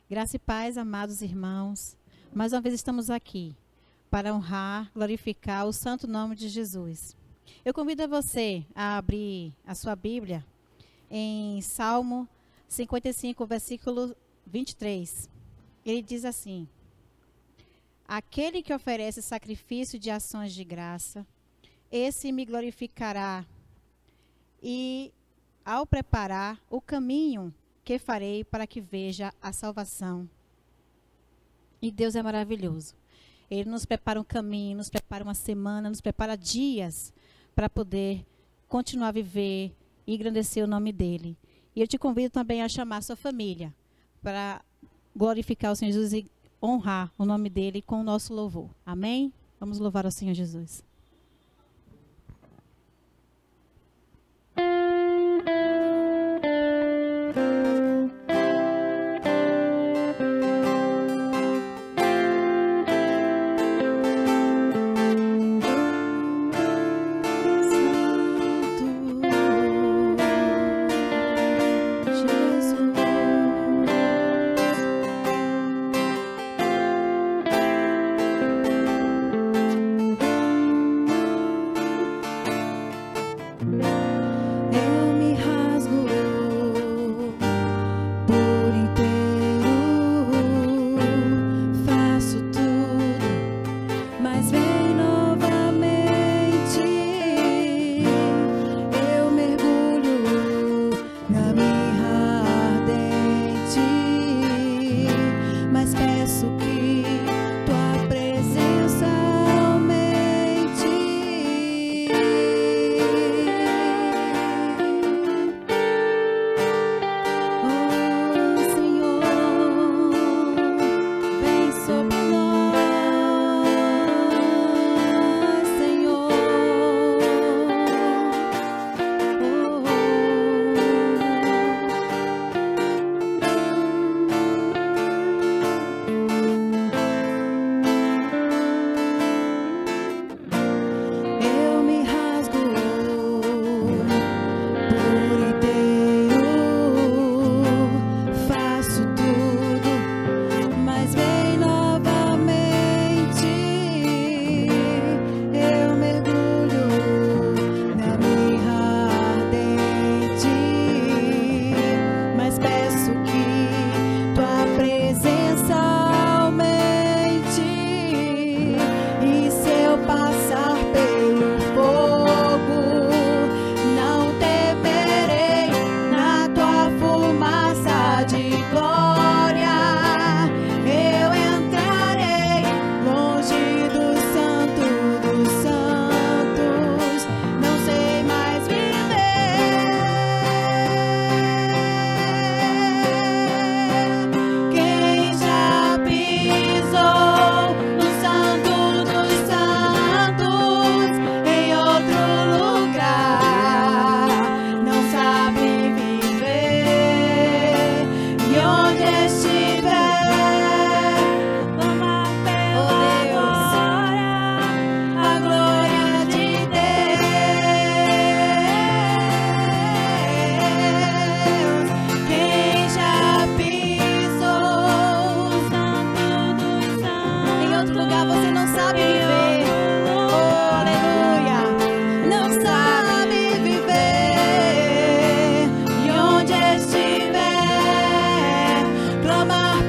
Graça e paz, amados irmãos. Mais uma vez estamos aqui para honrar, glorificar o santo nome de Jesus. Eu convido você a abrir a sua Bíblia em Salmo 55, versículo 23. Ele diz assim: aquele que oferece sacrifício de ações de graça, esse me glorificará, e ao preparar o caminho que farei para que veja a salvação. E Deus é maravilhoso. Ele nos prepara um caminho, nos prepara uma semana, nos prepara dias para poder continuar a viver e engrandecer o nome dele. E eu te convido também a chamar a sua família para glorificar o Senhor Jesus e honrar o nome dele com o nosso louvor. Amém? Vamos louvar ao Senhor Jesus. Clamar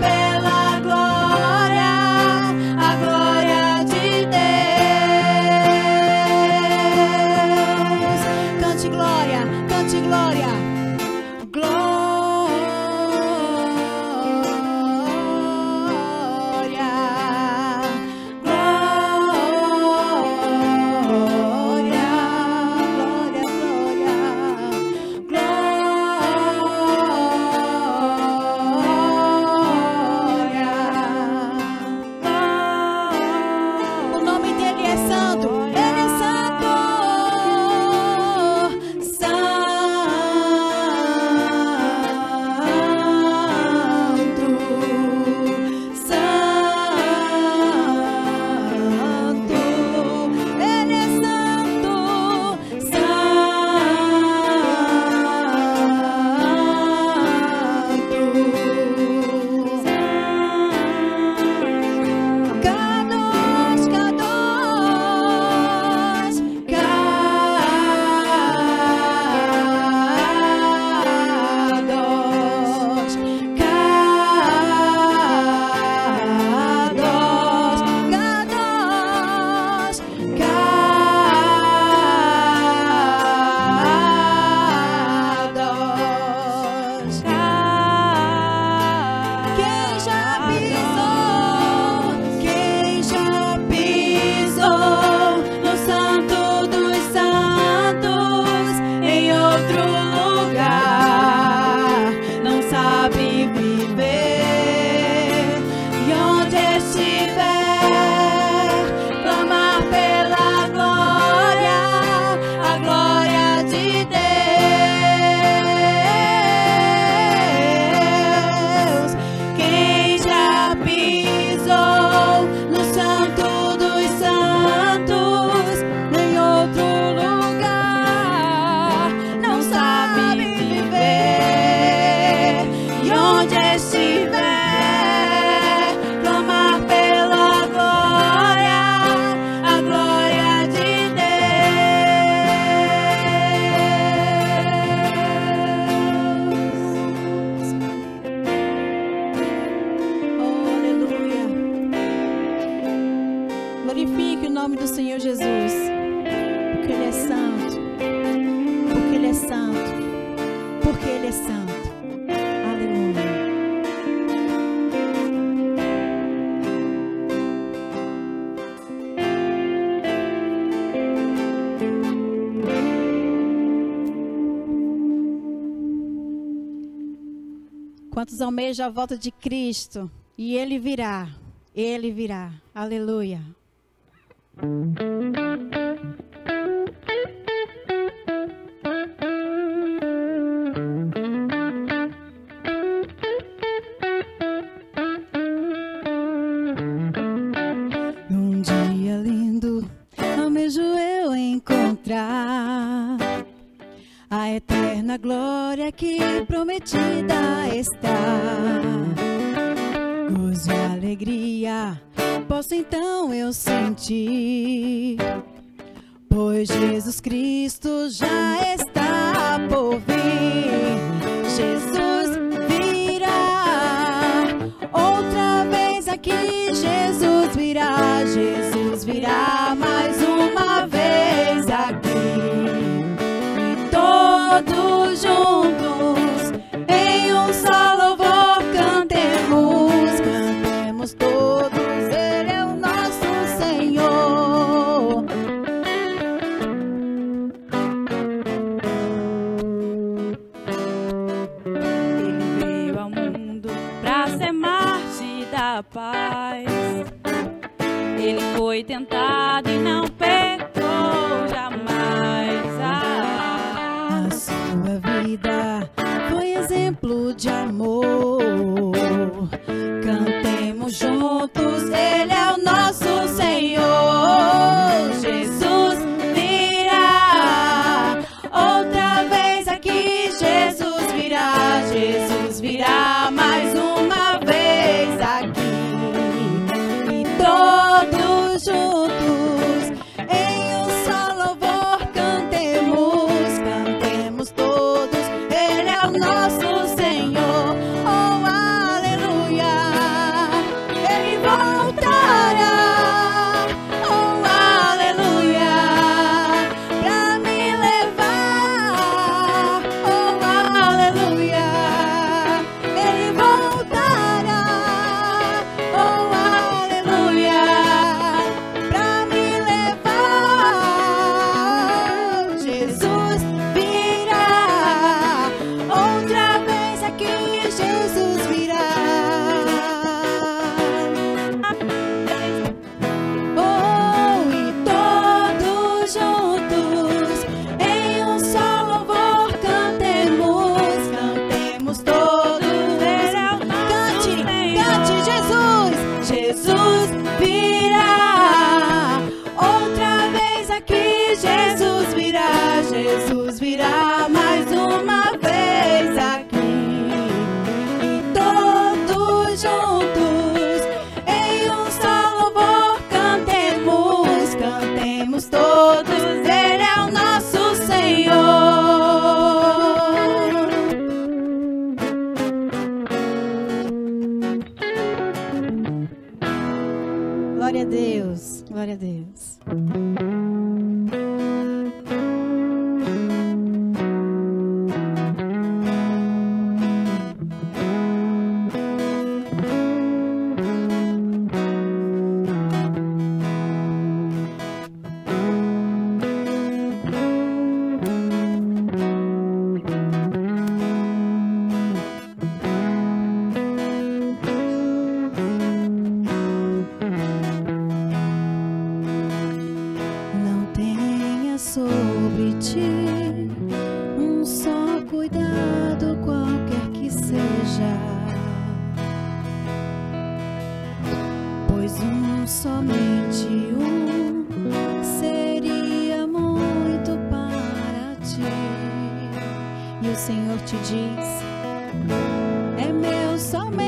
estiver, clamar pela glória, a glória de Deus. Oh, aleluia. Glorifique o nome do Senhor Jesus, porque Ele é santo, porque Ele é santo, porque Ele é santo. Aleluia. Quantos almejam a volta de Cristo? E Ele virá, Ele virá. Aleluia. Num dia lindo, almejo eu encontrar a eterna glória que prometida está. Gozo e alegria posso então eu sentir, pois Jesus Cristo já está por vir. Jesus virá outra vez aqui, Jesus virá mais uma vez aqui. E todos juntos em um só louvor cantemos, cantemos todos, Ele é o nosso Senhor. Ele veio ao mundo pra ser Marte da paz. Ele foi tentado e não pecou jamais. A sua vida foi exemplo de amor. Cantemos juntos, Ele é o nosso Senhor. Jesus virá outra vez aqui, Jesus virá mais uma vez aqui. E todos juntos em um só louvor cantemos, cantemos todos, Ele é o nosso Senhor. Oh, aleluia, Ele voltará. Oh, aleluia, pra me levar. Oh, aleluia, Ele voltará. Oh, aleluia, pra me levar. Jesus virá outra vez aqui, Jesus virá. Oh, e todos juntos em um só louvor cantemos, cantemos todos. Cante, Jesus virá outra vez aqui, Jesus virá mais uma vez aqui. E todos juntos em um só louvor cantemos, cantemos todos, Ele é o nosso Senhor. Glória a Deus, glória a Deus. Não tenha sobre ti um só cuidado, qualquer que seja, pois somente um seria muito para ti. E o Senhor te diz: é meu, somente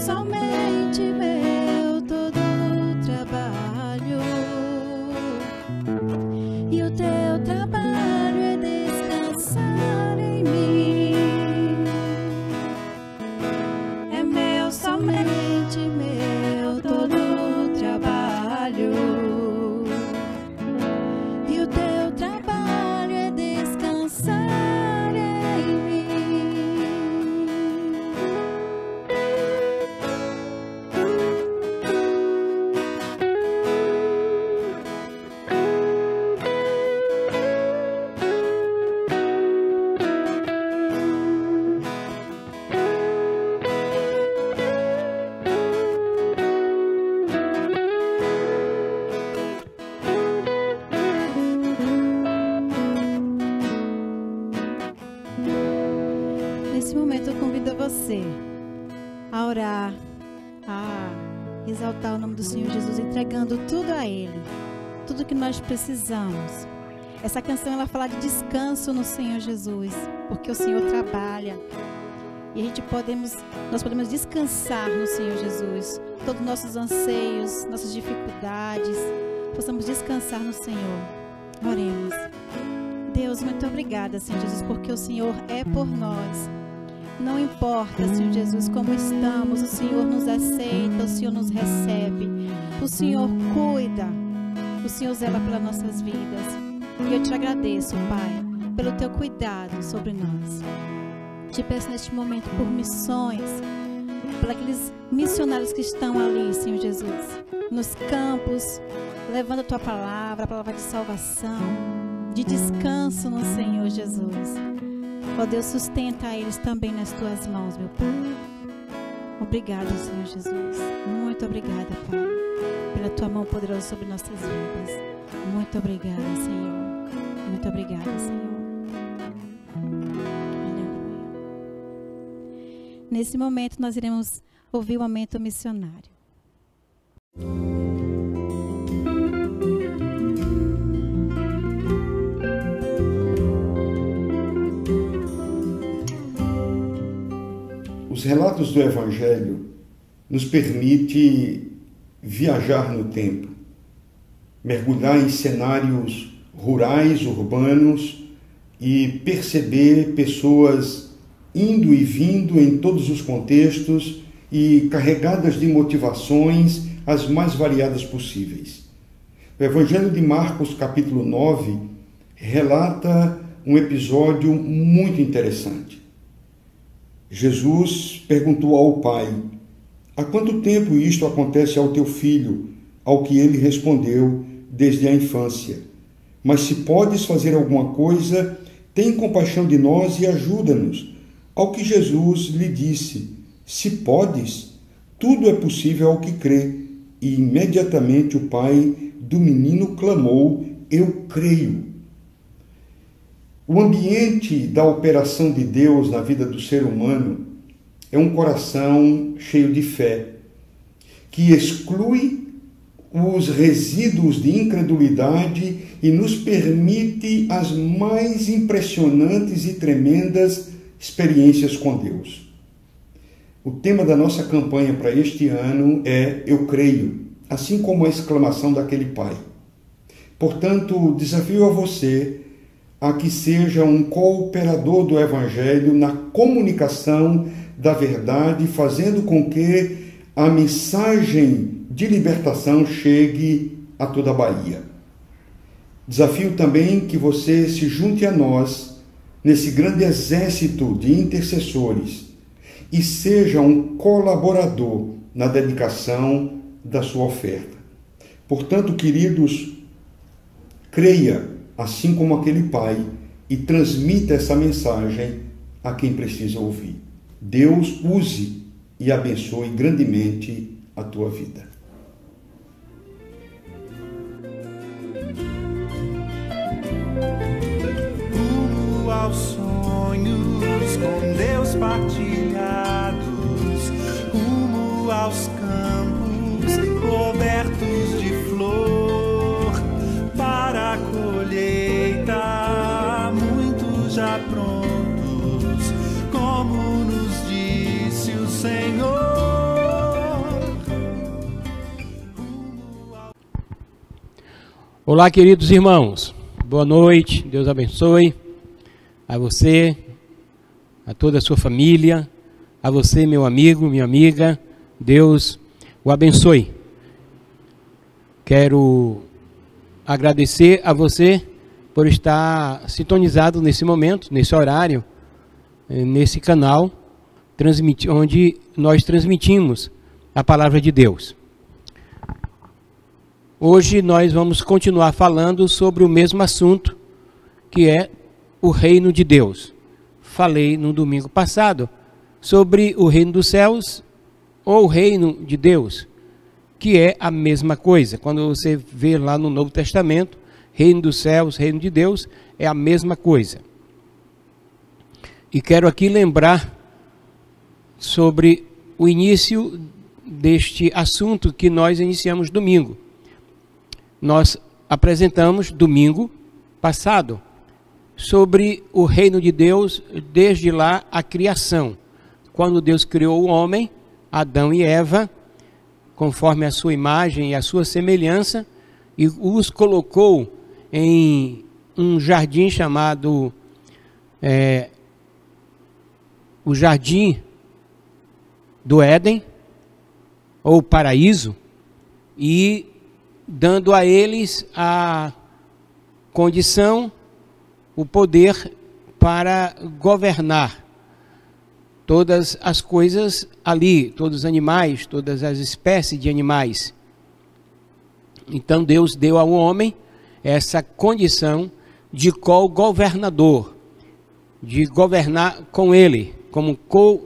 somente meu todo o trabalho, e o teu trabalho é descansar em mim. É meu, somente meu todo o trabalho, e o teu trabalho é descansar em mim. Nesse momento eu convido você a orar, a exaltar o nome do Senhor Jesus, entregando tudo a Ele, tudo que nós precisamos. Essa canção ela fala de descanso no Senhor Jesus, porque o Senhor trabalha e nós podemos descansar no Senhor Jesus. Todos os nossos anseios, nossas dificuldades, possamos descansar no Senhor. Oremos. Deus, muito obrigada, Senhor Jesus, porque o Senhor é por nós. Não importa, Senhor Jesus, como estamos, o Senhor nos aceita, o Senhor nos recebe, o Senhor cuida, o Senhor zela pelas nossas vidas. E eu te agradeço, Pai, pelo teu cuidado sobre nós. Te peço neste momento por missões, por aqueles missionários que estão ali, Senhor Jesus, nos campos, levando a tua palavra, a palavra de salvação, de descanso no Senhor Jesus. Ó Deus, sustenta eles também nas tuas mãos, meu Pai. Obrigado, Senhor Jesus. Muito obrigada, Pai, pela tua mão poderosa sobre nossas vidas. Muito obrigada, Senhor. Muito obrigada, Senhor. Aleluia. Nesse momento, nós iremos ouvir o momento missionário. Os relatos do Evangelho nos permite viajar no tempo, mergulhar em cenários rurais, urbanos e perceber pessoas indo e vindo em todos os contextos e carregadas de motivações as mais variadas possíveis. O Evangelho de Marcos, capítulo 9, relata um episódio muito interessante. Jesus perguntou ao pai: há quanto tempo isto acontece ao teu filho? Ao que ele respondeu: desde a infância. Mas se podes fazer alguma coisa, tem compaixão de nós e ajuda-nos. Ao que Jesus lhe disse: se podes, tudo é possível ao que crê. E imediatamente o pai do menino clamou: eu creio. O ambiente da operação de Deus na vida do ser humano é um coração cheio de fé, que exclui os resíduos de incredulidade e nos permite as mais impressionantes e tremendas experiências com Deus. O tema da nossa campanha para este ano é Eu Creio, assim como a exclamação daquele pai. Portanto, desafio a você a que seja um cooperador do Evangelho na comunicação da verdade, fazendo com que a mensagem de libertação chegue a toda a Bahia. Desafio também que você se junte a nós nesse grande exército de intercessores e seja um colaborador na dedicação da sua oferta. Portanto, queridos, creia assim como aquele pai e transmita essa mensagem a quem precisa ouvir. Deus use e abençoe grandemente a tua vida. Rumo aos sonhos com Deus partilhados, rumo aos campos cobertos de flor, para a colheita, muitos já prontos, como nos disse o Senhor. Olá, queridos irmãos. Boa noite. Deus abençoe a você, a toda a sua família, a você, meu amigo, minha amiga. Deus o abençoe. Quero agradecer a você por estar sintonizado nesse momento, nesse horário, nesse canal, onde nós transmitimos a palavra de Deus. Hoje nós vamos continuar falando sobre o mesmo assunto, que é o reino de Deus. Falei no domingo passado sobre o reino dos céus ou o reino de Deus, que é a mesma coisa. Quando você vê lá no Novo Testamento, reino dos céus, reino de Deus, é a mesma coisa. E quero aqui lembrar sobre o início deste assunto que nós iniciamos domingo. Nós apresentamos domingo passado sobre o reino de Deus desde lá a criação. Quando Deus criou o homem, Adão e Eva, conforme a sua imagem e a sua semelhança, e os colocou em um jardim chamado o Jardim do Éden, ou Paraíso, e dando a eles a condição, o poder para governar todas as coisas ali, todos os animais, todas as espécies de animais. Então Deus deu ao homem essa condição de co-governador, de governar com ele, como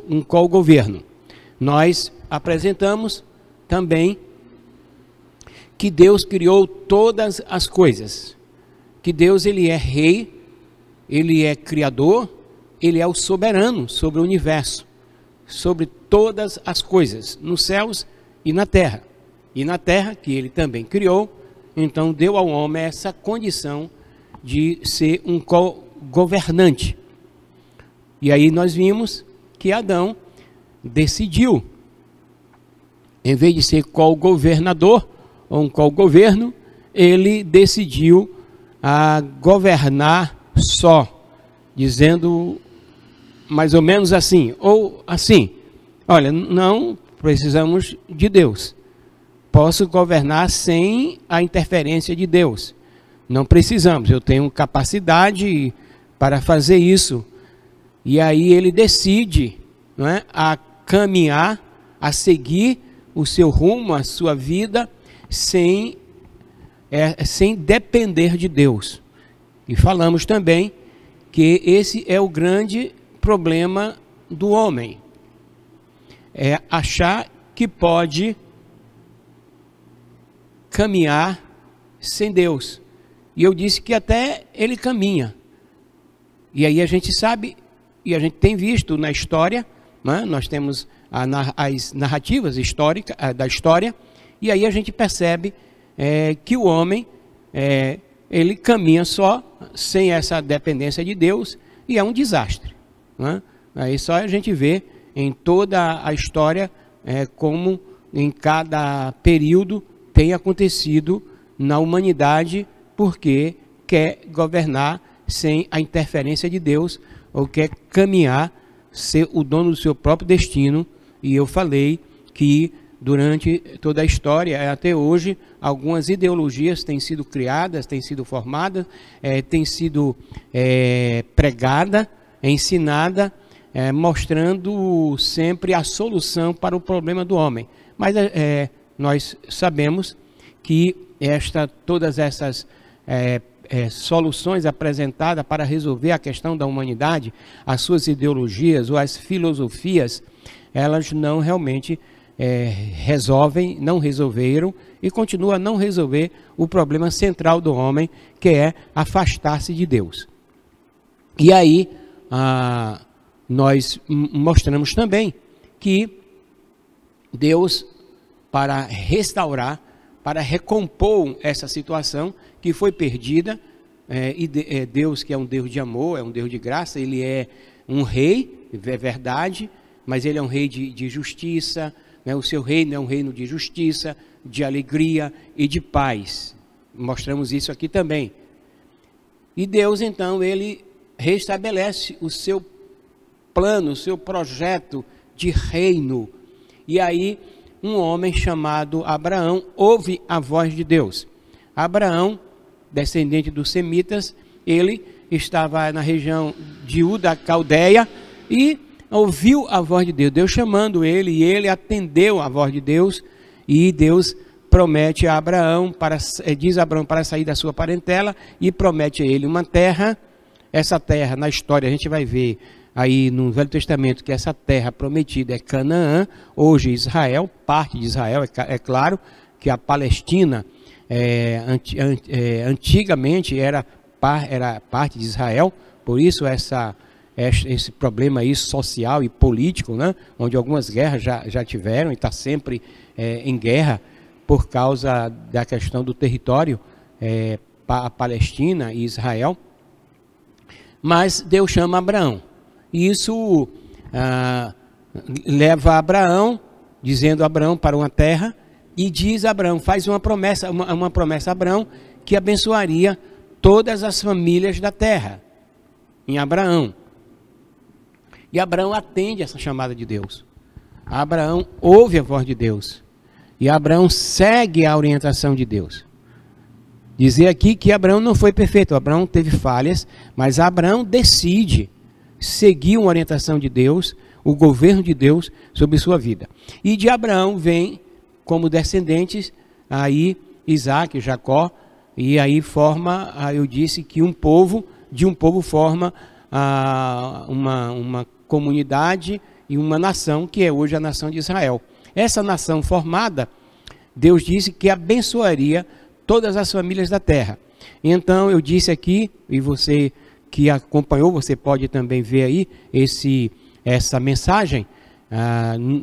um co-governo. Nós apresentamos também que Deus criou todas as coisas, que Deus ele é rei, ele é criador, ele é o soberano sobre o universo, sobre todas as coisas, nos céus e na terra. E na terra, que ele também criou, então deu ao homem essa condição de ser um co-governante. E aí nós vimos que Adão decidiu, em vez de ser co-governador, ou um co-governo, ele decidiu a governar só, dizendo mais ou menos assim, ou assim, olha, não precisamos de Deus, posso governar sem a interferência de Deus, não precisamos, eu tenho capacidade para fazer isso. E aí ele decide, não é, a caminhar, a seguir o seu rumo, a sua vida, sem depender de Deus. E falamos também que esse é o grande problema do homem, é achar que pode caminhar sem Deus. E eu disse que até ele caminha. E aí a gente sabe, e a gente tem visto na história, né? Nós temos as narrativas históricas da história, e aí a gente percebe que o homem, ele caminha só, sem essa dependência de Deus, e é um desastre. Né? Aí só a gente vê em toda a história como em cada período tem acontecido na humanidade, porque quer governar sem a interferência de Deus, ou quer caminhar, ser o dono do seu próprio destino. E eu falei que durante toda a história, até hoje, algumas ideologias têm sido criadas, têm sido formadas, têm sido pregada, ensinada, mostrando sempre a solução para o problema do homem. Mas nós sabemos que todas essas soluções apresentadas para resolver a questão da humanidade, as suas ideologias ou as filosofias, elas não realmente não resolveram e continuam a não resolver o problema central do homem, que é afastar-se de Deus. E aí nós mostramos também que Deus, para restaurar, para recompor essa situação que foi perdida, Deus, que é um Deus de amor, é um Deus de graça, ele é um rei, é verdade, mas ele é um rei de justiça, né? O seu reino é um reino de justiça, de alegria e de paz. Mostramos isso aqui também. E Deus, então, ele restabelece o seu plano, o seu projeto de reino. E aí, um homem chamado Abraão ouve a voz de Deus. Abraão, descendente dos semitas, ele estava na região de Ur da Caldeia e ouviu a voz de Deus. Deus chamando ele, e ele atendeu a voz de Deus. E Deus promete a Abraão, diz a Abraão para sair da sua parentela, e promete a ele uma terra. Essa terra, na história, a gente vai ver aí no Velho Testamento que essa terra prometida é Canaã, hoje Israel, parte de Israel, é claro que a Palestina antigamente era parte de Israel, por isso esse problema aí social e político, né, onde algumas guerras já tiveram e está sempre em guerra por causa da questão do território, a Palestina e Israel. Mas Deus chama Abraão. E isso leva Abraão, dizendo a Abraão para uma terra, e diz a Abraão, faz uma promessa a Abraão, que abençoaria todas as famílias da terra, em Abraão. E Abraão atende essa chamada de Deus. Abraão ouve a voz de Deus. E Abraão segue a orientação de Deus. Dizer aqui que Abraão não foi perfeito, Abraão teve falhas, mas Abraão decide seguir uma orientação de Deus, o governo de Deus sobre sua vida. E de Abraão vem como descendentes aí Isaac, Jacó, e aí forma, eu disse que de um povo forma uma comunidade e uma nação, que é hoje a nação de Israel. Essa nação formada, Deus disse que abençoaria todas as famílias da terra. Então eu disse aqui, e você que acompanhou, você pode também ver aí essa mensagem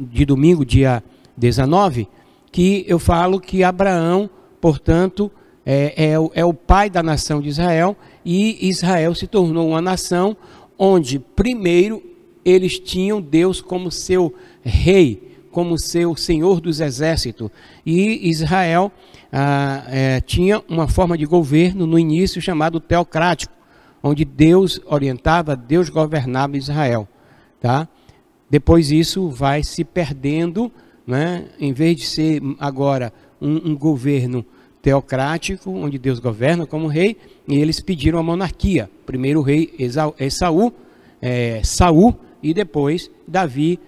de domingo, dia 19, que eu falo que Abraão, portanto, é o pai da nação de Israel, e Israel se tornou uma nação onde primeiro eles tinham Deus como seu rei, como seu senhor dos exércitos, e Israel tinha uma forma de governo no início chamado teocrático, onde Deus orientava, Deus governava Israel, tá? Depois isso vai se perdendo, né? Em vez de ser agora um governo teocrático, onde Deus governa como rei, e eles pediram a monarquia. Primeiro o rei Saul, e depois Davi,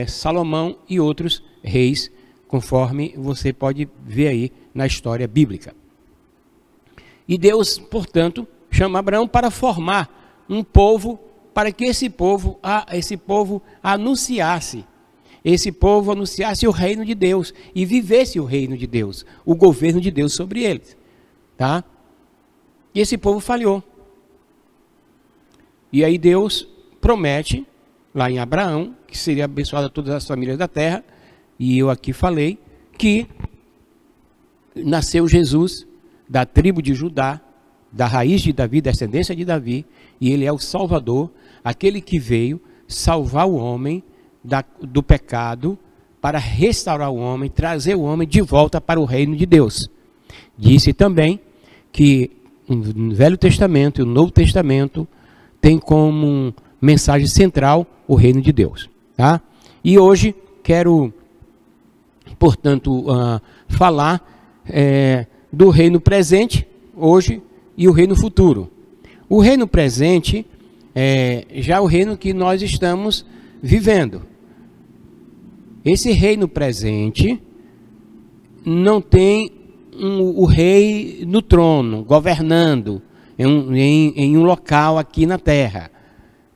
Salomão e outros reis, conforme você pode ver aí na história bíblica. E Deus, portanto, chama Abraão para formar um povo, para que esse povo anunciasse o reino de Deus e vivesse o reino de Deus, o governo de Deus sobre eles, tá? E esse povo falhou. E aí Deus promete, lá em Abraão, que seria abençoada todas as famílias da terra, e eu aqui falei que nasceu Jesus da tribo de Judá, da raiz de Davi, descendência de Davi, e ele é o Salvador, aquele que veio salvar o homem do pecado, para restaurar o homem, trazer o homem de volta para o reino de Deus. Disse também que o Velho Testamento e o Novo Testamento tem como mensagem central o reino de Deus, tá? E hoje quero, portanto, falar do reino presente, hoje, e o reino futuro. O reino presente é já o reino que nós estamos vivendo. Esse reino presente não tem o rei no trono, governando em um local aqui na terra.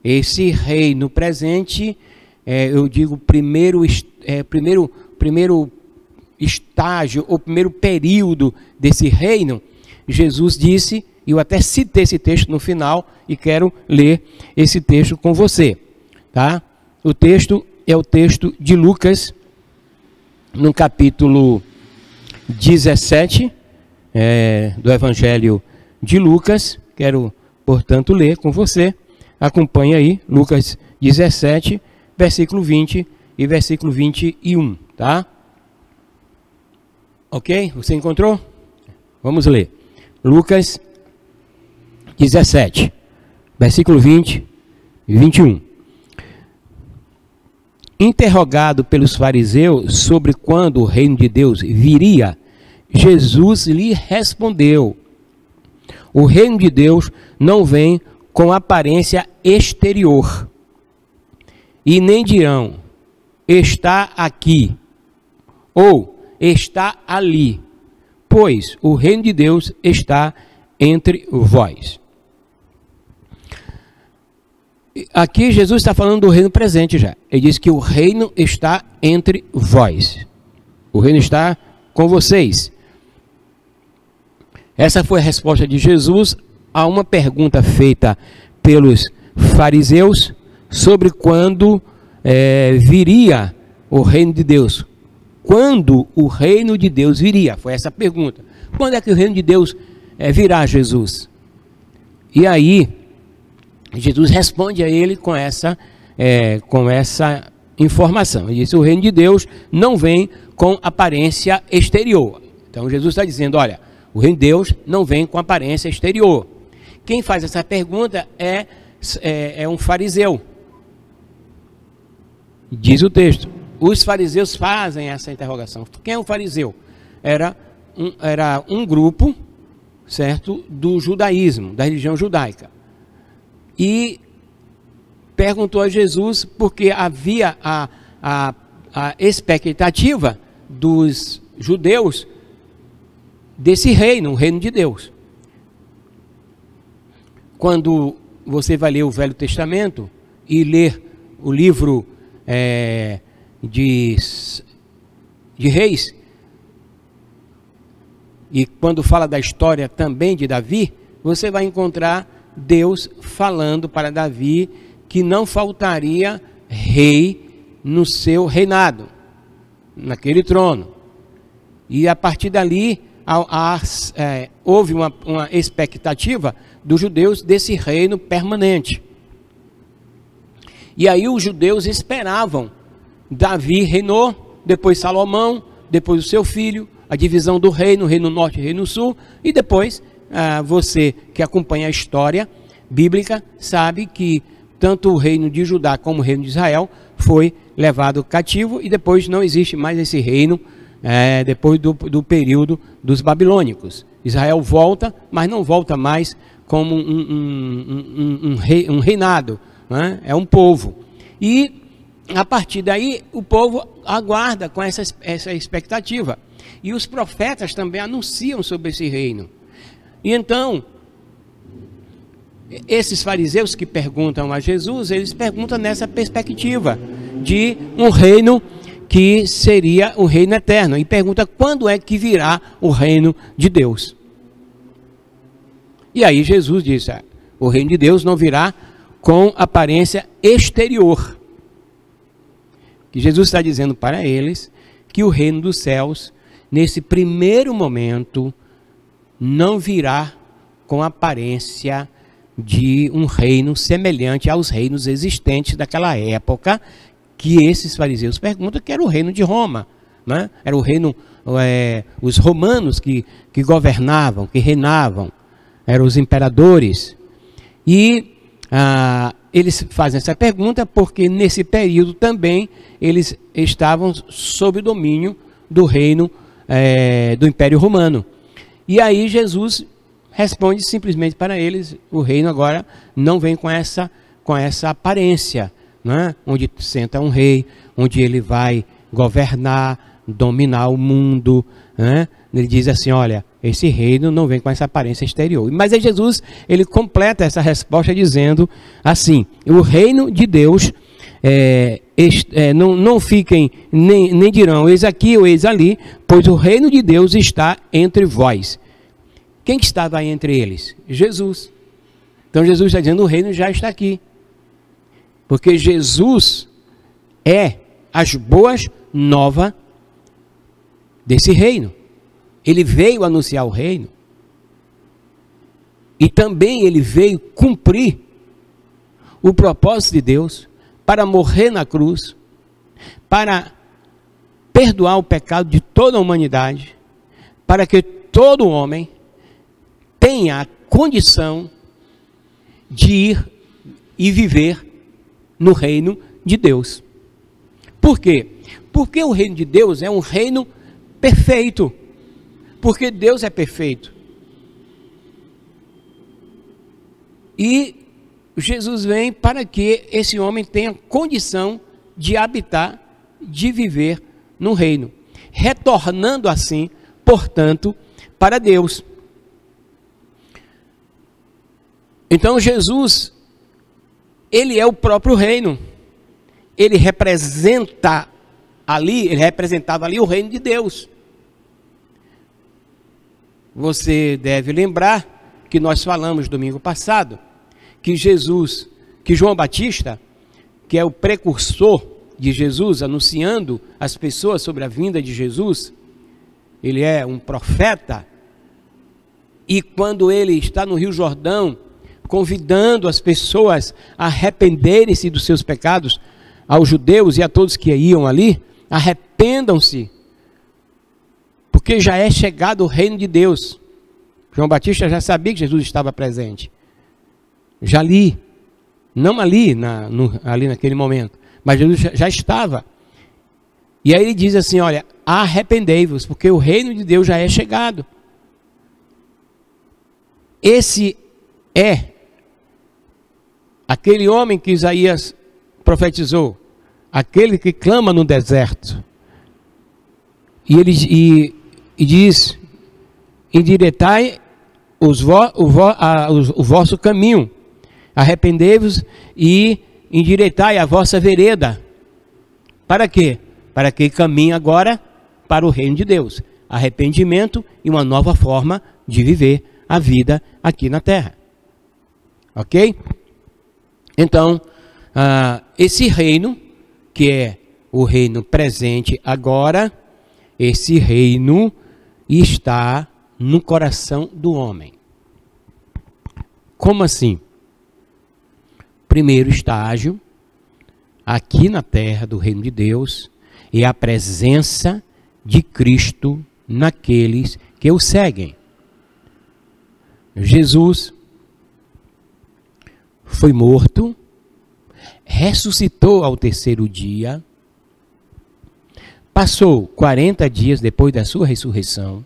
Esse reino presente, eu digo, primeiro estágio, ou primeiro período desse reino, Jesus disse, e eu até citei esse texto no final, e quero ler esse texto com você, tá? O texto é o texto de Lucas, no capítulo 17, do Evangelho de Lucas. Quero, portanto, ler com você. Acompanhe aí, Lucas 17, versículo 20 e versículo 21, tá? Ok? Você encontrou? Vamos ler. Lucas 17, versículo 20 e 21. Interrogado pelos fariseus sobre quando o reino de Deus viria, Jesus lhe respondeu: o reino de Deus não vem com aparência exterior, e nem dirão, está aqui, ou está ali, pois o reino de Deus está entre vós. Aqui Jesus está falando do reino presente já. Ele diz que o reino está entre vós. O reino está com vocês. Essa foi a resposta de Jesus a uma pergunta feita pelos fariseus sobre quando viria o reino de Deus. Quando o reino de Deus viria? Foi essa a pergunta. Quando é que o reino de Deus virá, Jesus? E aí, Jesus responde a ele com essa informação. Ele diz: o reino de Deus não vem com aparência exterior. Então Jesus está dizendo: olha, o reino de Deus não vem com aparência exterior. Quem faz essa pergunta é um fariseu. Diz o texto. Os fariseus fazem essa interrogação. Quem é um fariseu? Era um grupo, certo, do judaísmo, da religião judaica. E perguntou a Jesus porque havia a expectativa dos judeus desse reino, o reino de Deus. Quando você vai ler o Velho Testamento e ler o livro de Reis, e quando fala da história também de Davi, você vai encontrar Deus falando para Davi que não faltaria rei no seu reinado, naquele trono. E a partir dali houve uma expectativa dos judeus desse reino permanente. E aí os judeus esperavam. Davi reinou, depois Salomão, depois o seu filho, a divisão do reino, reino norte e reino sul, e depois você que acompanha a história bíblica sabe que tanto o reino de Judá como o reino de Israel foi levado cativo, e depois não existe mais esse reino depois do período dos babilônicos. Israel volta, mas não volta mais como um reinado, né? É um povo. E a partir daí o povo aguarda com essa expectativa. E os profetas também anunciam sobre esse reino. E então, esses fariseus que perguntam a Jesus, eles perguntam nessa perspectiva de um reino que seria o reino eterno. E pergunta quando é que virá o reino de Deus. E aí Jesus disse: o reino de Deus não virá com aparência exterior. Que Jesus está dizendo para eles que o reino dos céus, nesse primeiro momento, não virá com aparência de um reino semelhante aos reinos existentes daquela época, que esses fariseus perguntam que era o reino de Roma, né? Era o reino, os romanos que governavam, que reinavam, eram os imperadores. E eles fazem essa pergunta porque nesse período também eles estavam sob o domínio do reino do Império Romano. E aí Jesus responde simplesmente para eles: o reino agora não vem com essa aparência, né? Onde senta um rei, onde ele vai governar, dominar o mundo, né? Ele diz assim: olha, esse reino não vem com essa aparência exterior. Mas aí Jesus, ele completa essa resposta dizendo assim: o reino de Deus, não fiquem, nem dirão eis aqui ou eis ali, pois o reino de Deus está entre vós. Quem que estava aí entre eles? Jesus. Então Jesus está dizendo: o reino já está aqui. Porque Jesus é as boas novas desse reino. Ele veio anunciar o reino. E também ele veio cumprir o propósito de Deus para morrer na cruz, para perdoar o pecado de toda a humanidade, para que todo homem tenha a condição de ir e viver no reino de Deus. Por quê? Porque o reino de Deus é um reino perfeito. Porque Deus é perfeito. E Jesus vem para que esse homem tenha condição de habitar, de viver no reino, retornando assim, portanto, para Deus. Então Jesus, ele é o próprio reino. Ele representava ali o reino de Deus. Você deve lembrar que nós falamos domingo passado que João Batista, que é o precursor de Jesus, anunciando às pessoas sobre a vinda de Jesus, ele é um profeta, e quando ele está no Rio Jordão, convidando as pessoas a arrependerem-se dos seus pecados, aos judeus e a todos que iam ali, arrependam-se, porque já é chegado o reino de Deus. João Batista já sabia que Jesus estava presente. Já ali, não ali, ali naquele momento, mas Jesus já estava. E aí ele diz assim, olha, arrependei-vos, porque o reino de Deus já é chegado. Esse é aquele homem que Isaías profetizou, aquele que clama no deserto. E ele diz, endireitai o vosso caminho, arrependei-vos e endireitai a vossa vereda. Para quê? Para que caminhe agora para o reino de Deus. Arrependimento e uma nova forma de viver a vida aqui na terra. Ok? Então, esse reino, que é o reino presente agora, esse reino está no coração do homem. Como assim? Primeiro estágio, aqui na terra do reino de Deus, é a presença de Cristo naqueles que o seguem. Jesus foi morto, ressuscitou ao terceiro dia, passou 40 dias depois da sua ressurreição.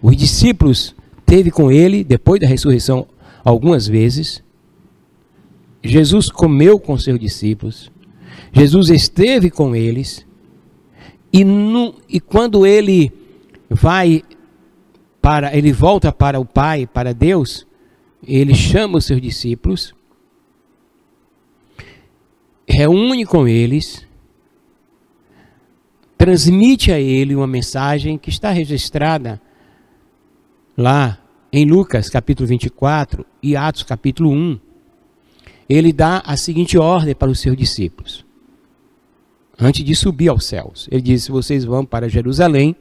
Os discípulos esteve com ele depois da ressurreição algumas vezes. Jesus comeu com seus discípulos. Jesus esteve com eles. E quando ele volta para o Pai, para Deus, ele chama os seus discípulos, reúne com eles, transmite a ele uma mensagem que está registrada lá em Lucas capítulo 24 e Atos capítulo 1. Ele dá a seguinte ordem para os seus discípulos, antes de subir aos céus. Ele diz, vocês vão para Jerusalém,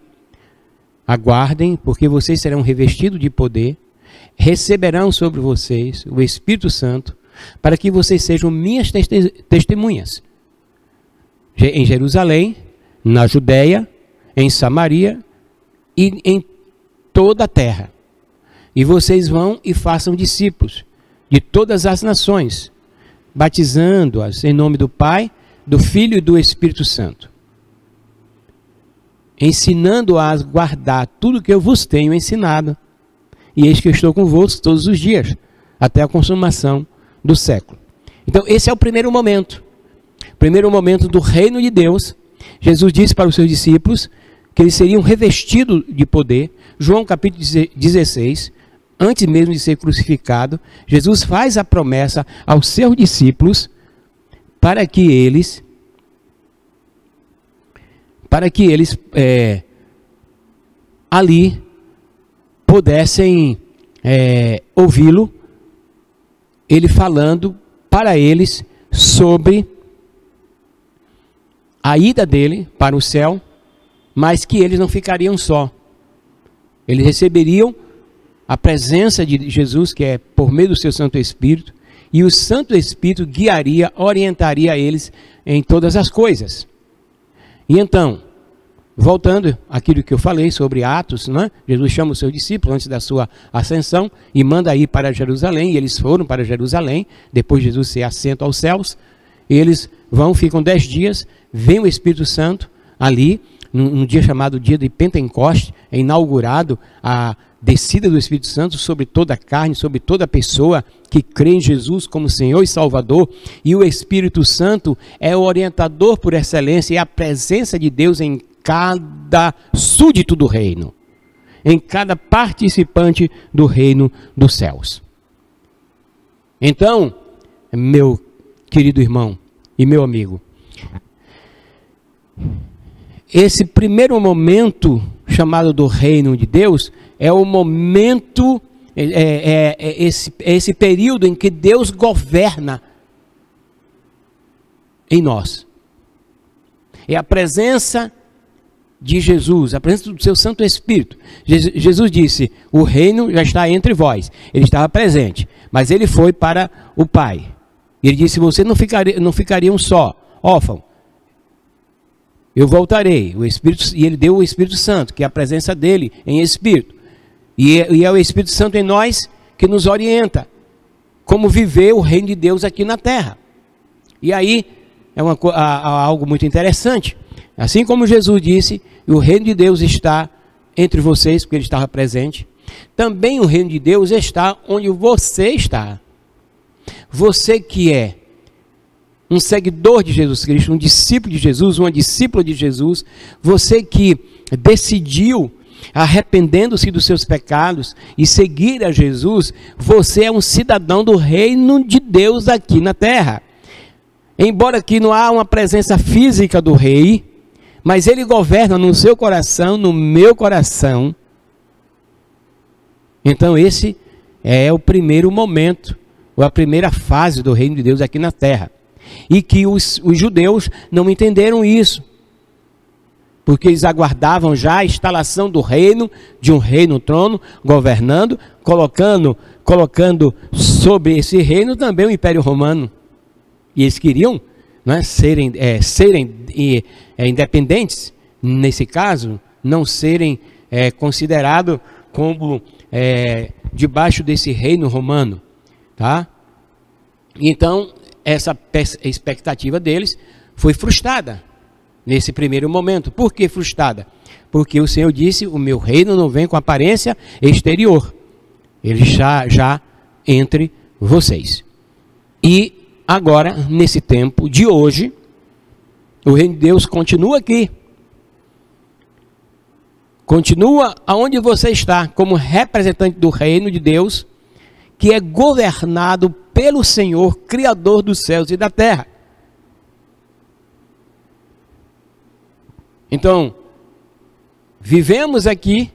aguardem, porque vocês serão revestidos de poder, receberão sobre vocês o Espírito Santo, para que vocês sejam minhas testemunhas. Em Jerusalém, na Judéia, em Samaria e em toda a terra. E vocês vão e façam discípulos de todas as nações, batizando-as em nome do Pai, do Filho e do Espírito Santo, ensinando-as a guardar tudo que eu vos tenho ensinado. E eis que eu estou convosco todos os dias, até a consumação do século. Então esse é o primeiro momento do reino de Deus. Jesus disse para os seus discípulos que eles seriam revestidos de poder. João capítulo 16, antes mesmo de ser crucificado, Jesus faz a promessa aos seus discípulos para que eles ali pudessem ouvi-lo, ele falando para eles sobre a ida dele para o céu, mas que eles não ficariam só. Eles receberiam a presença de Jesus, que é por meio do seu Santo Espírito, e o Santo Espírito guiaria, orientaria eles em todas as coisas. E então, voltando àquilo que eu falei sobre Atos, né? Jesus chama os seus discípulos antes da sua ascensão e manda ir para Jerusalém, e eles foram para Jerusalém, depois Jesus se assenta aos céus, eles vão, ficam 10 dias, vem o Espírito Santo ali, num dia chamado dia de Pentecoste, é inaugurado a descida do Espírito Santo sobre toda a carne, sobre toda a pessoa que crê em Jesus como Senhor e Salvador, e o Espírito Santo é o orientador por excelência, e a presença de Deus em cada súdito do reino, em cada participante do reino dos céus. Então, meu querido irmão e meu amigo, esse primeiro momento chamado do reino de Deus é o momento, esse período em que Deus governa em nós. É a presença de Jesus, a presença do seu Santo Espírito. Jesus disse, o reino já está entre vós. Ele estava presente, mas ele foi para o Pai. Ele disse, você não ficariam só, órfão. Eu voltarei, o Espírito, e ele deu o Espírito Santo, que é a presença dele em Espírito. E é o Espírito Santo em nós que nos orienta como viver o reino de Deus aqui na terra. E aí é algo muito interessante. Assim como Jesus disse, o reino de Deus está entre vocês, porque ele estava presente, também o reino de Deus está onde você está. Você que é um seguidor de Jesus Cristo, um discípulo de Jesus, uma discípula de Jesus, você que decidiu, arrependendo-se dos seus pecados e seguir a Jesus, você é um cidadão do reino de Deus aqui na terra. Embora aqui não há uma presença física do rei, mas ele governa no seu coração, no meu coração. Então esse é o primeiro momento, ou a primeira fase do reino de Deus aqui na terra. E que os judeus não entenderam isso, porque eles aguardavam já a instalação do reino, de um rei no trono, governando, colocando sobre esse reino também o Império Romano. E eles queriam, né, serem independentes, nesse caso, não serem considerados como debaixo desse reino romano. Tá? Então, essa expectativa deles foi frustrada nesse primeiro momento. Por que frustrada? Porque o Senhor disse, o meu reino não vem com aparência exterior. Ele está já entre vocês. E agora, nesse tempo de hoje, o reino de Deus continua aqui. Continua aonde você está, como representante do reino de Deus, que é governado pelo Senhor, Criador dos céus e da terra. Então, vivemos aqui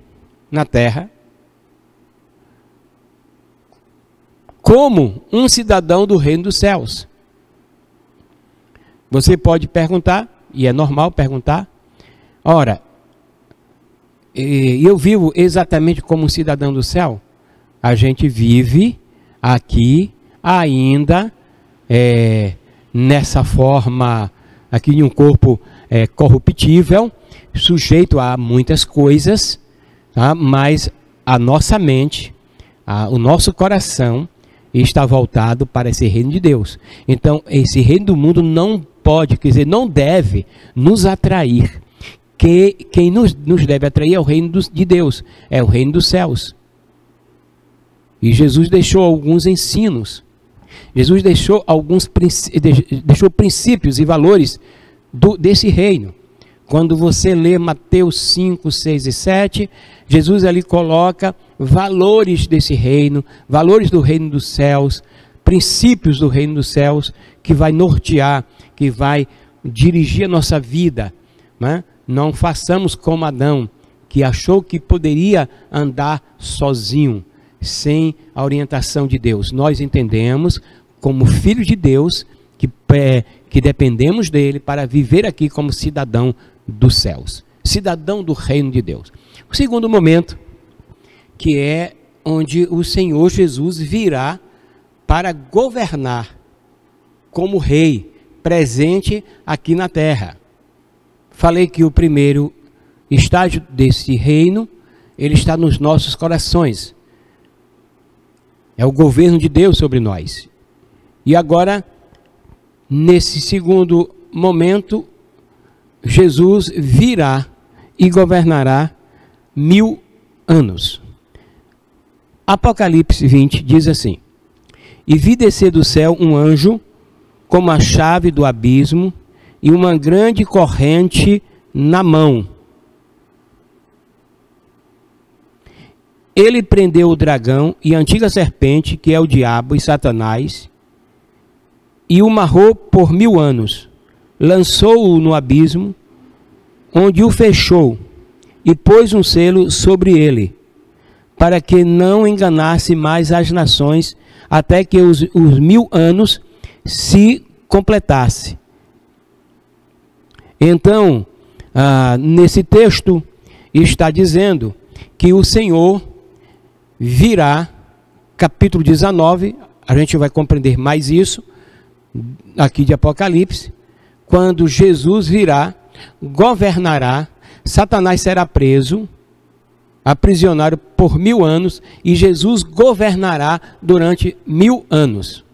na terra como um cidadão do reino dos céus. Você pode perguntar, e é normal perguntar, ora, eu vivo exatamente como um cidadão do céu? A gente vive aqui ainda nessa forma, aqui em um corpo corruptível, sujeito a muitas coisas, tá? Mas a nossa mente, o nosso coração está voltado para esse reino de Deus. Então, esse reino do mundo não pode, quer dizer, não deve nos atrair. Quem nos deve atrair é o reino de Deus, é o reino dos céus. E Jesus deixou alguns ensinos. Jesus deixou deixou princípios e valores desse reino. Quando você lê Mateus 5, 6 e 7, Jesus ali coloca valores desse reino, valores do reino dos céus, princípios do reino dos céus, que vai nortear, que vai dirigir a nossa vida, né? Não façamos como Adão, que achou que poderia andar sozinho, sem a orientação de Deus. Nós entendemos, como filhos de Deus, que dependemos dele para viver aqui como cidadão dos céus, cidadão do reino de Deus. O segundo momento, que é onde o Senhor Jesus virá para governar como rei, presente aqui na terra. Falei que o primeiro estágio desse reino, ele está nos nossos corações. É o governo de Deus sobre nós. E agora, nesse segundo momento, Jesus virá e governará 1000 anos. Apocalipse 20 diz assim: E vi descer do céu um anjo com a chave do abismo e uma grande corrente na mão. Ele prendeu o dragão e a antiga serpente, que é o diabo e Satanás, e o amarrou por 1000 anos. Lançou-o no abismo, onde o fechou, e pôs um selo sobre ele, para que não enganasse mais as nações, até que os 1000 anos se completasse. Então, nesse texto está dizendo que o Senhor virá, capítulo 19, a gente vai compreender mais isso aqui de Apocalipse, quando Jesus virá, governará, Satanás será preso, aprisionado por 1000 anos, e Jesus governará durante 1000 anos.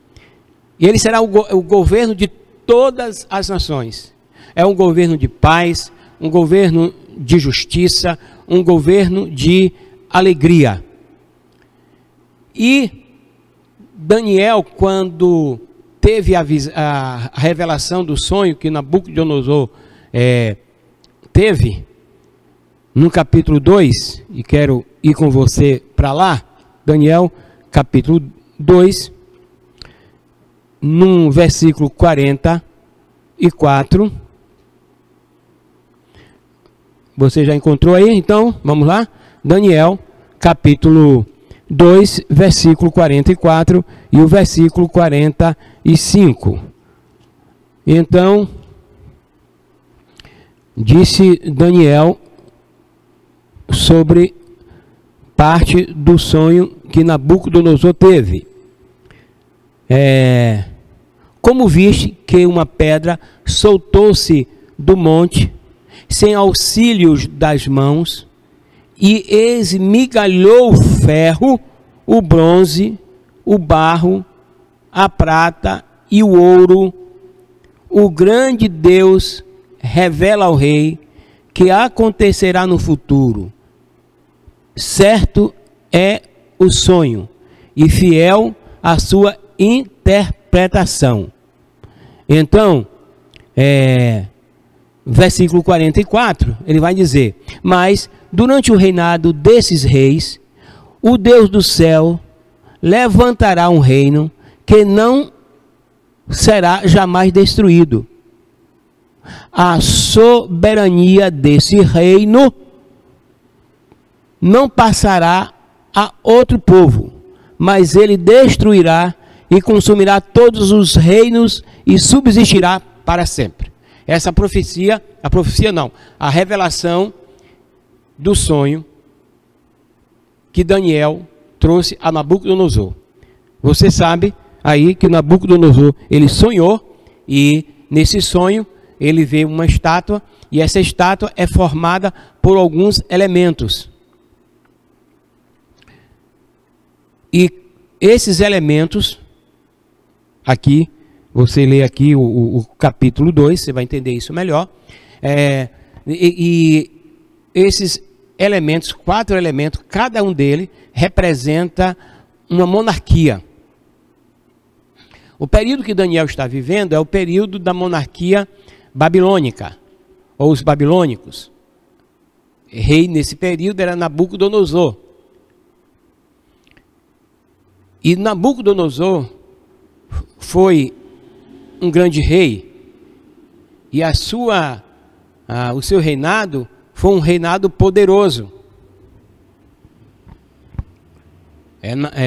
E ele será o governo de todas as nações. É um governo de paz, um governo de justiça, um governo de alegria. E Daniel, quando teve a revelação do sonho que Nabucodonosor teve, no capítulo 2, e quero ir com você para lá, Daniel, capítulo 2, no versículo 44. Você já encontrou aí? Então, vamos lá? Daniel, capítulo 2, versículo 44 e o versículo 45. Então, disse Daniel sobre parte do sonho que Nabucodonosor teve. Como viste que uma pedra soltou-se do monte, sem auxílios das mãos, e esmigalhou o ferro, o bronze, o barro, a prata e o ouro, o grande Deus revela ao rei que acontecerá no futuro. Certo é o sonho e fiel a sua interpretação. Então, versículo 44, ele vai dizer: Mas durante o reinado desses reis, o Deus do céu levantará um reino que não será jamais destruído. A soberania desse reino não passará a outro povo, mas ele destruirá e consumirá todos os reinos e subsistirá para sempre. Essa profecia, a revelação do sonho que Daniel trouxe a Nabucodonosor. Você sabe aí que Nabucodonosor, ele sonhou, e nesse sonho ele vê uma estátua, e essa estátua é formada por alguns elementos. E esses elementos, aqui, você lê aqui o capítulo 2, você vai entender isso melhor. E esses elementos, 4 elementos, cada um deles representa uma monarquia. O período que Daniel está vivendo é o período da monarquia babilônica, ou os babilônicos. Rei nesse período era Nabucodonosor. E Nabucodonosor foi um grande rei, e o seu reinado foi um reinado poderoso.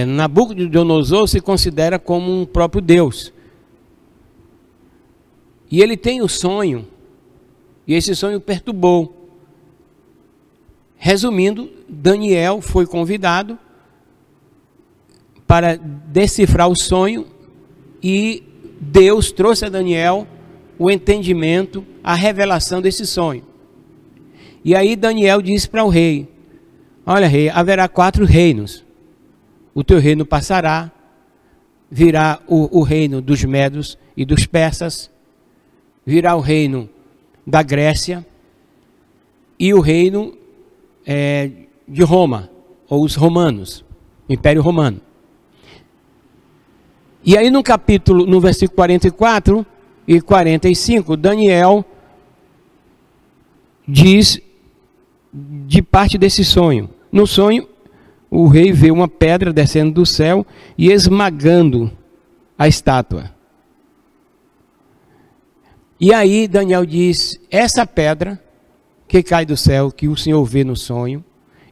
Nabucodonosor se considera como um próprio Deus. E ele tem o sonho, e esse sonho perturbou. Resumindo, Daniel foi convidado para decifrar o sonho, e Deus trouxe a Daniel o entendimento, a revelação desse sonho. E aí Daniel disse para o rei: olha, rei, haverá 4 reinos. O teu reino passará, virá o reino dos medos e dos persas, virá o reino da Grécia e o reino de Roma, ou os romanos, o Império Romano. E aí no versículo 44 e 45, Daniel diz de parte desse sonho. No sonho, o rei vê uma pedra descendo do céu e esmagando a estátua. E aí Daniel diz: essa pedra que cai do céu, que o Senhor vê no sonho,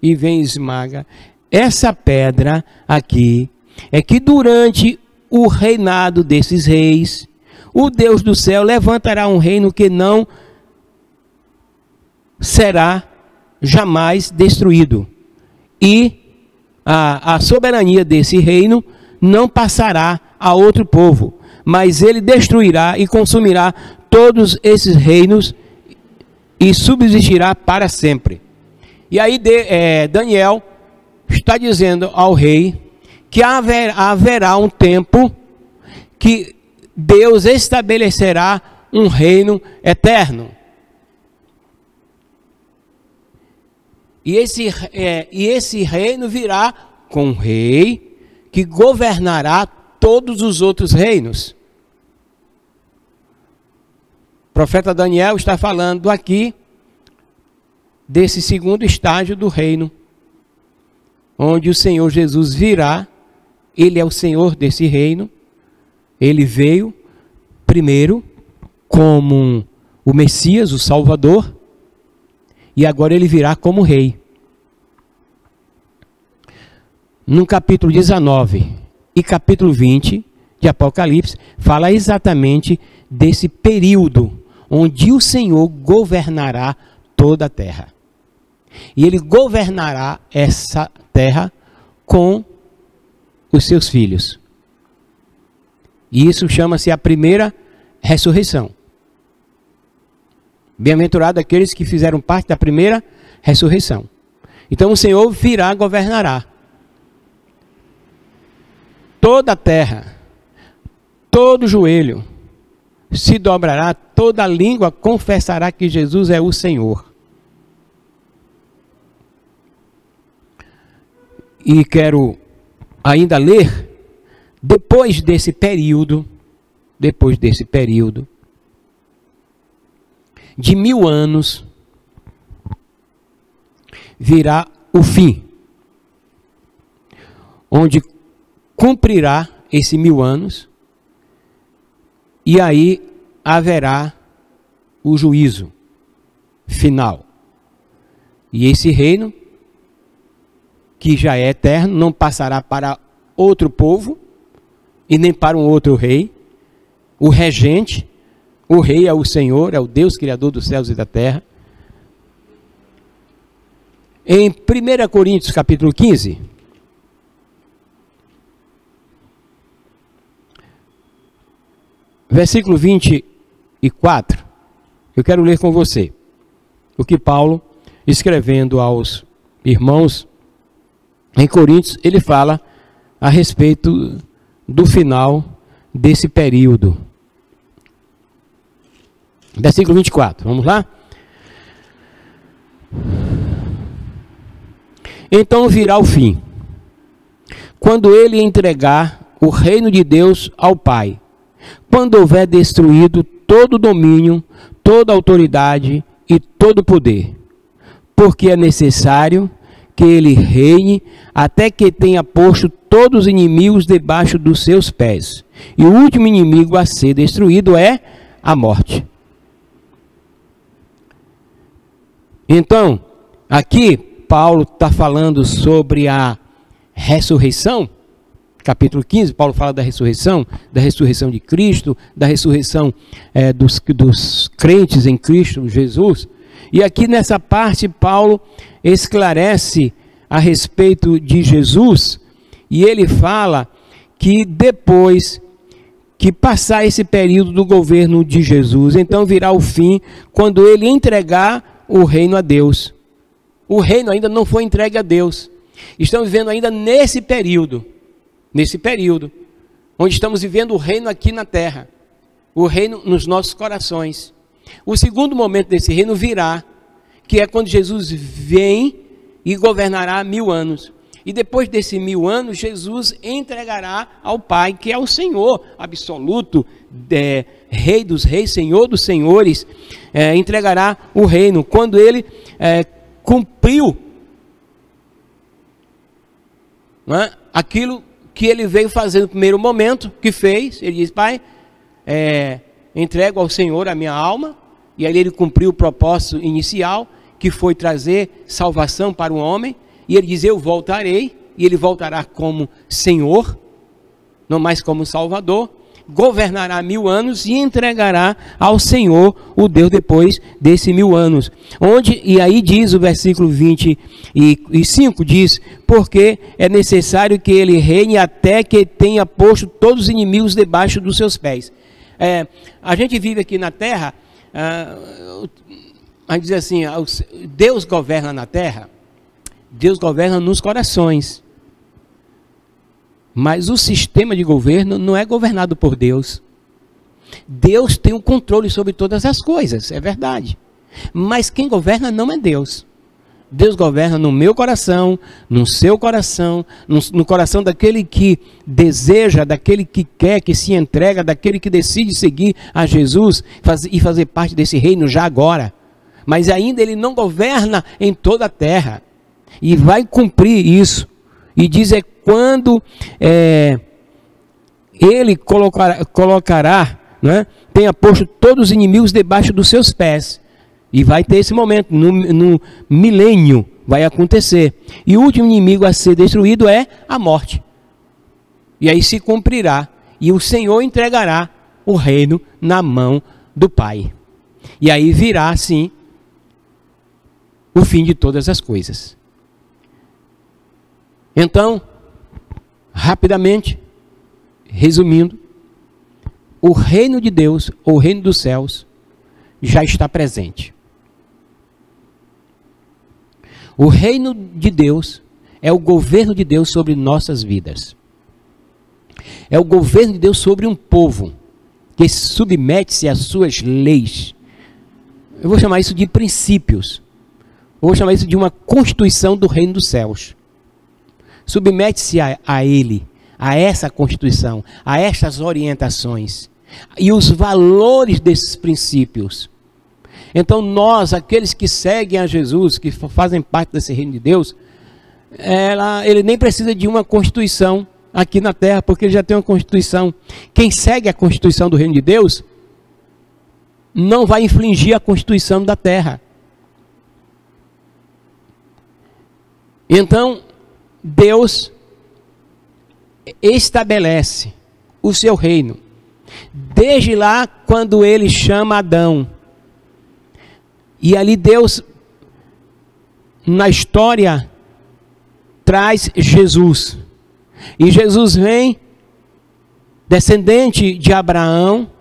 e vem e esmaga, essa pedra aqui, é que durante o reinado desses reis, o Deus do céu levantará um reino que não será jamais destruído. E a soberania desse reino não passará a outro povo, mas ele destruirá e consumirá todos esses reinos e subsistirá para sempre. E aí Daniel está dizendo ao rei que haverá um tempo que Deus estabelecerá um reino eterno. E esse reino virá com um rei que governará todos os outros reinos. O profeta Daniel está falando aqui desse segundo estágio do reino, onde o Senhor Jesus virá. Ele é o Senhor desse reino. Ele veio primeiro como o Messias, o Salvador, e agora ele virá como rei. No capítulo 19 e capítulo 20 de Apocalipse, fala exatamente desse período onde o Senhor governará toda a terra. E ele governará essa terra com os seus filhos. E isso chama-se a primeira ressurreição. Bem-aventurado aqueles que fizeram parte da primeira ressurreição. Então o Senhor virá, governará toda a terra, todo joelho se dobrará, toda língua confessará que Jesus é o Senhor. E quero ainda ler, depois desse período de 1000 anos, virá o fim, onde cumprirá esse 1000 anos, e aí haverá o juízo final. E esse reino, que já é eterno, não passará para outro povo, e nem para um outro rei. O regente, o rei é o Senhor, é o Deus Criador dos céus e da terra. Em 1 Coríntios capítulo 15, versículo 24, eu quero ler com você o que Paulo, escrevendo aos irmãos em Coríntios, ele fala a respeito do final desse período. Versículo 24, vamos lá? Então virá o fim, quando ele entregar o reino de Deus ao Pai, quando houver destruído todo domínio, toda autoridade e todo poder, porque é necessário que ele reine até que tenha posto todos os inimigos debaixo dos seus pés. E o último inimigo a ser destruído é a morte. Então, aqui Paulo está falando sobre a ressurreição. Capítulo 15, Paulo fala da ressurreição de Cristo, da ressurreição dos crentes em Cristo Jesus. E aqui nessa parte Paulo esclarece a respeito de Jesus, e ele fala que depois que passar esse período do governo de Jesus, então virá o fim, quando ele entregar o reino a Deus. O reino ainda não foi entregue a Deus. Estamos vivendo ainda nesse período, onde estamos vivendo o reino aqui na terra, o reino nos nossos corações. O segundo momento desse reino virá, que é quando Jesus vem e governará 1000 anos. E depois desses 1000 anos, Jesus entregará ao Pai, que é o Senhor absoluto, Rei dos reis, Senhor dos senhores, entregará o reino. Quando ele cumpriu, né, aquilo que ele veio fazer no primeiro momento, que fez, ele diz: Pai, entrego ao Senhor a minha alma. E aí ele cumpriu o propósito inicial, que foi trazer salvação para o homem. E ele diz: eu voltarei, e ele voltará como Senhor, não mais como Salvador, governará 1000 anos e entregará ao Senhor, o Deus, depois desses 1000 anos. E aí diz o versículo 25, diz: porque é necessário que ele reine até que tenha posto todos os inimigos debaixo dos seus pés. A gente vive aqui na terra, a gente diz assim, Deus governa na terra, Deus governa nos corações. Mas o sistema de governo não é governado por Deus. Deus tem o controle sobre todas as coisas, é verdade. Mas quem governa não é Deus. Deus governa no meu coração, no seu coração, no coração daquele que deseja, daquele que quer, que se entrega, daquele que decide seguir a Jesus e fazer parte desse reino já agora. Mas ainda ele não governa em toda a terra. E vai cumprir isso. E diz quando ele colocará, né, tenha posto todos os inimigos debaixo dos seus pés. E vai ter esse momento, no milênio vai acontecer. E o último inimigo a ser destruído é a morte. E aí se cumprirá. E o Senhor entregará o reino na mão do Pai. E aí virá, sim, o fim de todas as coisas. Então, rapidamente, resumindo, o reino de Deus, ou o reino dos céus, já está presente. O reino de Deus é o governo de Deus sobre nossas vidas. É o governo de Deus sobre um povo que submete-se às suas leis. Eu vou chamar isso de princípios. Eu vou chamar isso de uma constituição do reino dos céus. Submete-se a ele, a essa constituição, a estas orientações e os valores desses princípios. Então nós, aqueles que seguem a Jesus, que fazem parte desse reino de Deus, ele nem precisa de uma constituição aqui na terra, porque ele já tem uma constituição. Quem segue a constituição do reino de Deus não vai infringir a constituição da terra. Então Deus estabelece o seu reino desde lá quando ele chama Adão. E ali Deus, na história, traz Jesus. E Jesus vem, descendente de Abraão,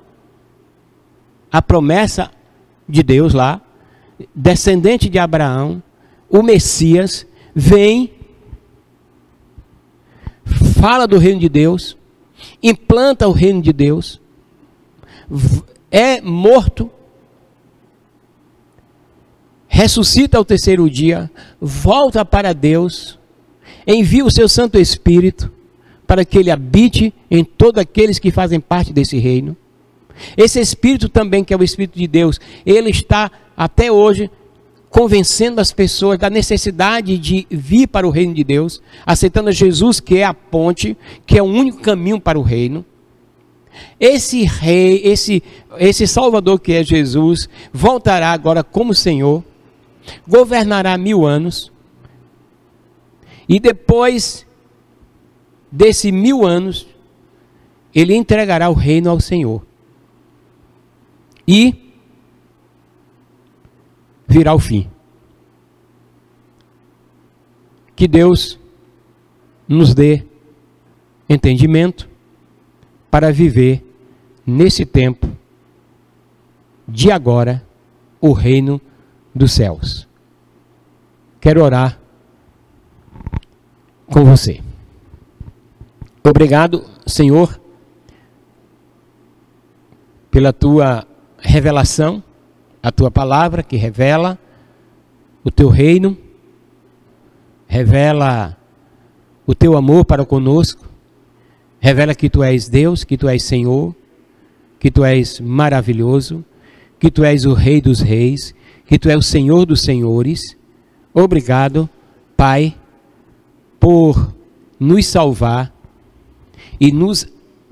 a promessa de Deus lá, descendente de Abraão, o Messias, vem, fala do reino de Deus, implanta o reino de Deus, é morto, ressuscita ao terceiro dia, volta para Deus, envia o seu Santo Espírito para que ele habite em todos aqueles que fazem parte desse reino. Esse Espírito também, que é o Espírito de Deus, ele está até hoje convencendo as pessoas da necessidade de vir para o reino de Deus, aceitando Jesus, que é a ponte, que é o único caminho para o reino. Esse rei, esse Salvador que é Jesus, voltará agora como Senhor, governará 1000 anos, e depois desses 1000 anos, ele entregará o reino ao Senhor. E virá o fim. Que Deus nos dê entendimento para viver nesse tempo de agora o reino dos céus. Quero orar com você. Obrigado, Senhor, pela tua revelação, a tua palavra que revela o teu reino, revela o teu amor para conosco, revela que tu és Deus, que tu és Senhor, que tu és maravilhoso, que tu és o Rei dos Reis, que tu és o Senhor dos Senhores. Obrigado, Pai, por nos salvar e nos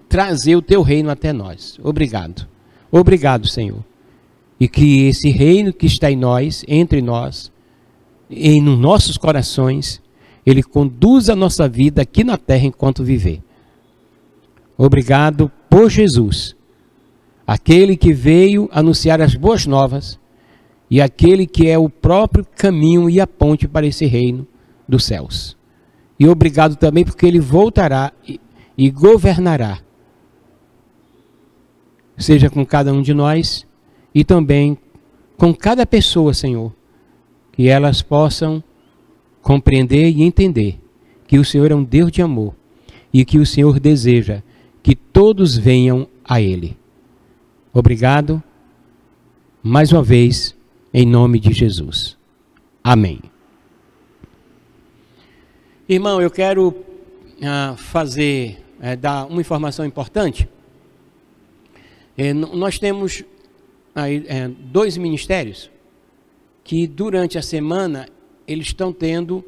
trazer o teu reino até nós. Obrigado. Obrigado, Senhor. E que esse reino que está em nós, entre nós, e nos nossos corações, ele conduza a nossa vida aqui na terra enquanto viver. Obrigado por Jesus, aquele que veio anunciar as boas novas e aquele que é o próprio caminho e a ponte para esse reino dos céus. E obrigado também porque ele voltará e governará, seja com cada um de nós e também com cada pessoa, Senhor, que elas possam compreender e entender que o Senhor é um Deus de amor e que o Senhor deseja que todos venham a Ele. Obrigado, mais uma vez, em nome de Jesus. Amém. Irmão, eu quero dar uma informação importante. Nós temos aí, 2 ministérios que durante a semana eles estão tendo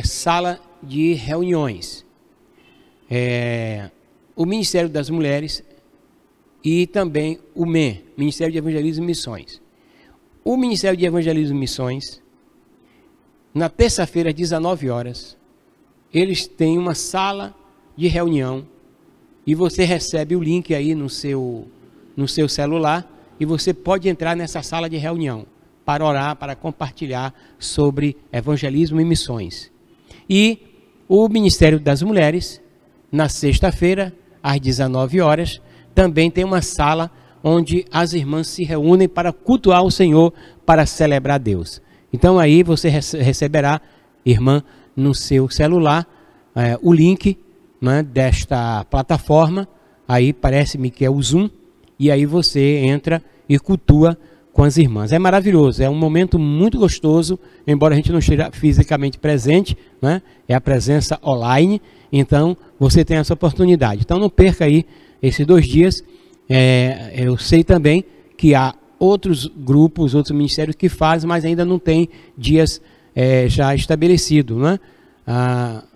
sala de reuniões. O Ministério das Mulheres e também o MEM, Ministério de Evangelismo e Missões. O Ministério de Evangelismo e Missões, na terça-feira às 19 horas, eles têm uma sala de reunião e você recebe o link aí no seu celular e você pode entrar nessa sala de reunião para orar, para compartilhar sobre evangelismo e missões. E o Ministério das Mulheres, na sexta-feira, às 19 horas, também tem uma sala onde as irmãs se reúnem para cultuar o Senhor, para celebrar a Deus. Então aí você receberá, irmã, no seu celular, o link, né, desta plataforma. Aí parece-me que é o Zoom, e aí você entra e cultua com as irmãs. É maravilhoso, é um momento muito gostoso, embora a gente não esteja fisicamente presente, né? É a presença online, então você tem essa oportunidade. Então não perca aí esses 2 dias. Eu sei também que há outros grupos, outros ministérios que fazem, mas ainda não tem dias já estabelecidos, né?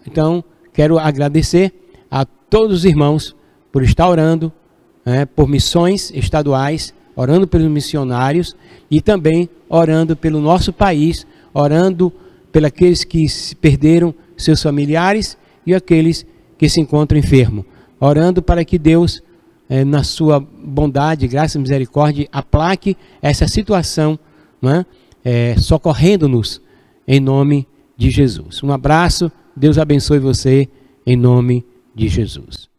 Então quero agradecer a todos os irmãos por estar orando, por missões estaduais, orando pelos missionários e também orando pelo nosso país, orando pelos aqueles que se perderam seus familiares e aqueles que se encontram enfermos, orando para que Deus, na sua bondade, graça e misericórdia, aplaque essa situação, né? Socorrendo-nos em nome de Jesus. Um abraço, Deus abençoe você em nome de Jesus.